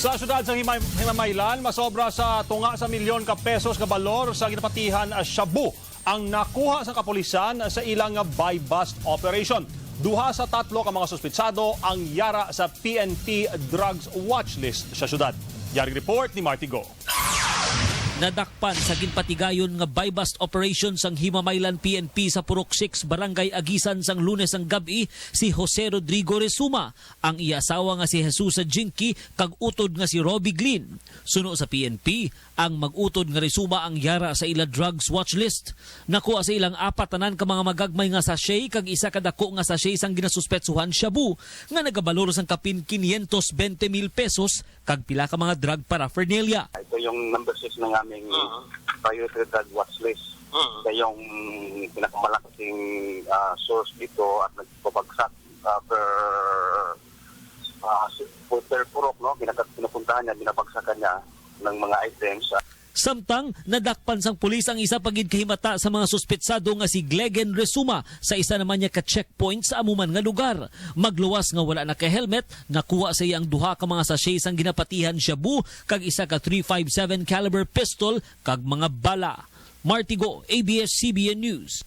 Sa syudad sa Himamaylan, masobra sa tunga sa milyon ka pesos ka balor sa ginapatihan shabu ang nakuha sa kapulisan sa ilang buy-bust operation. Duha sa tatlo ka mga suspitsado ang yara sa PNP Drugs Watchlist sa syudad. Yaring report ni Marty Go. Nadakpan sa ginpatigayon nga buy-bust operation sang Himamaylan PNP sa Purok 6 Barangay Agisan sang Lunes ang gabi si Jose Rodrigo Resuma, ang iya-asawa nga si Jesus Jinky kag utod nga si Robbie Glynn. Suno sa PNP, ang mag-utod nga Resuma ang yara sa ila drugs watchlist. Nakuha sa ilang apatanan ka mga magagmay nga sachet kag isa kadako nga sachet sang ginasuspetsuhan shabu nga nagabalor sang kapin 520,000 pesos kag pila ka mga drug paraphernalia. Ito yung number 6 ng aming priority drug watch list. Ito yung pinakamalaking source dito at nagpapagsak per purok, no? Pinupuntahan niya, binabagsakan niya ng mga items. Samtang nadakpan sang pulis ang isa pagid kahimata sa mga suspetsado nga si Glegen Resuma sa isa naman niya ka checkpoint sa amuman nga lugar. Magluwas nga wala na ka helmet, nakuha sa iyang duha ka mga sachet sang ginapatihan shabu kag isa ka .357 caliber pistol kag mga bala. Marty Go, ABS-CBN News.